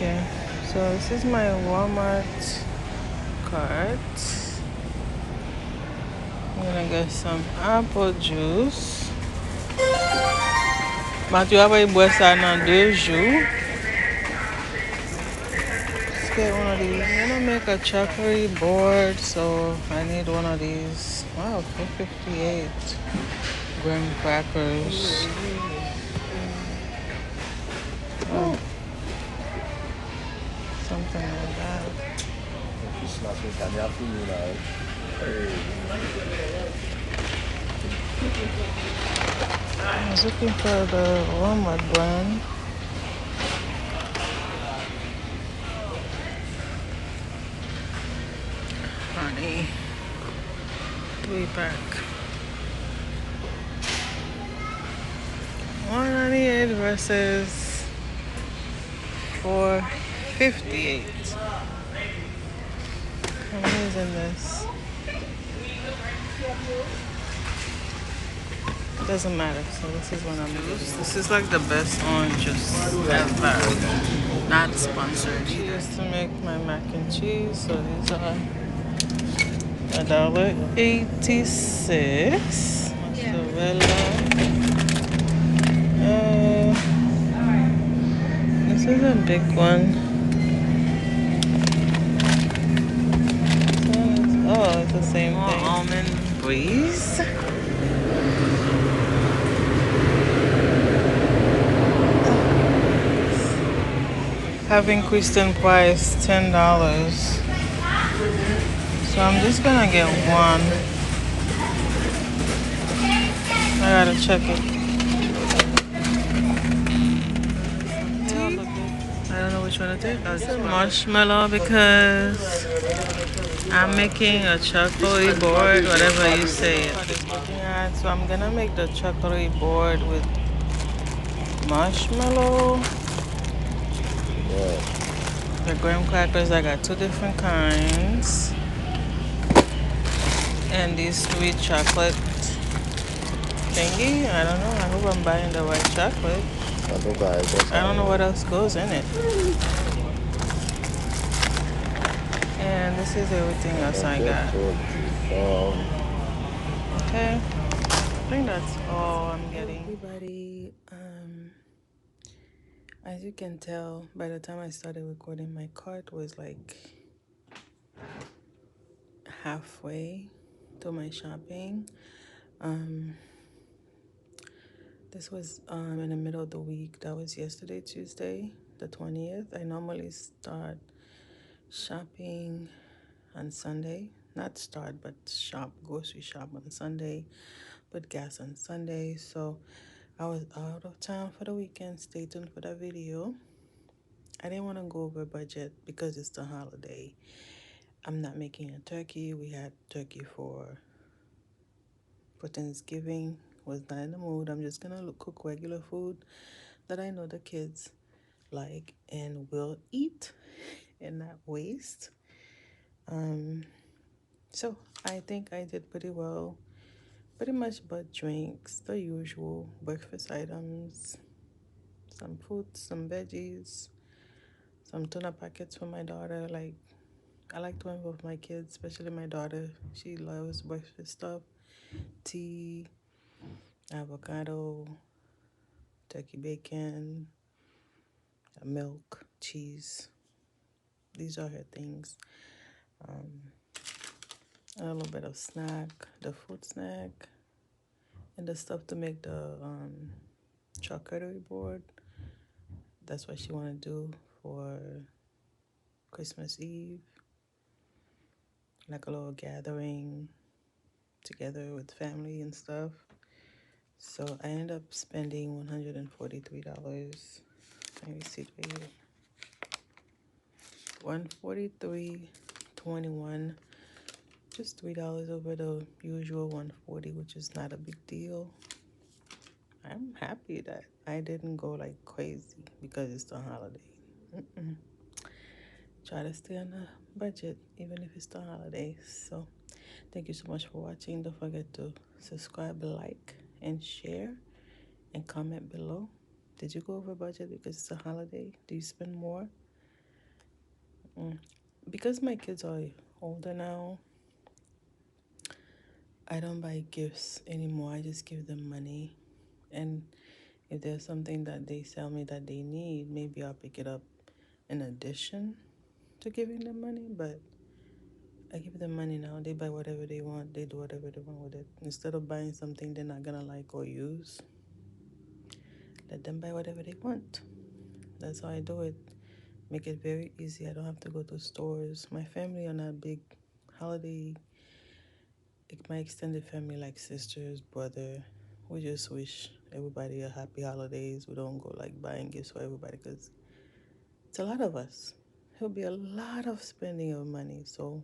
Okay, so this is my Walmart cart. I'm gonna get some apple juice. Mathieu va boire ça dans 2 jours. Let's get one of these. I'm gonna make a chocolate board, so I need one of these. Wow, 458 graham crackers. Oh, something like that. I was looking for the Walmart brand. Honey, 3-pack. 198 versus 458. I'm using this. It doesn't matter. So this is what I'm using. This is like the best orange juice ever. Not sponsored. I used to make my mac and cheese. So these are $1.86. Mozzarella. This is a big one. Oh, it's the same thing. Almond breeze. Have increased in price $10. So I'm just gonna get one. I gotta check it. I don't know which one to take. I'll just marshmallow because I'm making a chocolate board, whatever you say it. So I'm gonna make the chocolate board with marshmallow. The graham crackers, I got 2 different kinds. And these sweet chocolate thingy. I don't know. I hope I'm buying the right chocolate. I don't know what else goes in it. And this is everything else I got. Okay. I think that's all I'm getting. Everybody, as you can tell, by the time I started recording, my cart was like halfway to my shopping. This was in the middle of the week. That was yesterday, Tuesday, the 20th. I normally start shopping on Sunday. Not start, but grocery shop on Sunday. Put gas on Sunday. So I was out of town for the weekend. Stay tuned for that video. I didn't want to go over budget because it's the holiday. I'm not making a turkey. We had turkey for Thanksgiving. Was not in the mood. I'm just gonna cook regular food that I know the kids like and will eat and not waste. So I think I did pretty well. Pretty much but drinks, the usual breakfast items, some fruits, some veggies, some tuna packets for my daughter. Like, I like to involve my kids, especially my daughter. She loves breakfast stuff. Tea, avocado, turkey bacon, milk, cheese. These are her things. A little bit of snack, the fruit snack, and the stuff to make the charcuterie board. That's what she want to do for Christmas Eve. Like a little gathering together with family and stuff. So I ended up spending $143. Let me see right here. $143.21. Just $3 over the usual $140, which is not a big deal. I'm happy that I didn't go like crazy because it's the holiday. Try to stay on the budget even if it's the holidays. So thank you so much for watching. Don't forget to subscribe, like, and share, and comment below. Did you go over budget because it's a holiday? Do you spend more? Because my kids are older now, I don't buy gifts anymore. I just give them money. And if there's something that they tell me that they need, maybe I'll pick it up in addition to giving them money. But I give them money now. They buy whatever they want. They do whatever they want with it. Instead of buying something they're not gonna like or use, let them buy whatever they want. That's how I do it. Make it very easy. I don't have to go to stores. My family are not big holiday. My extended family, like sisters, brother, we just wish everybody a happy holidays. We don't go like buying gifts for everybody because it's a lot of us. It'll be a lot of spending of money. So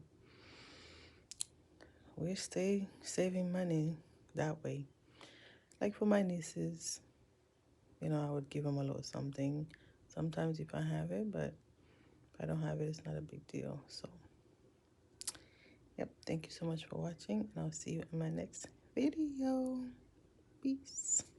we stay saving money that way. Like for my nieces, I would give them a little something. Sometimes if I have it, but if I don't have it, it's not a big deal. So, yep. Thank you so much for watching, and I'll see you in my next video. Peace.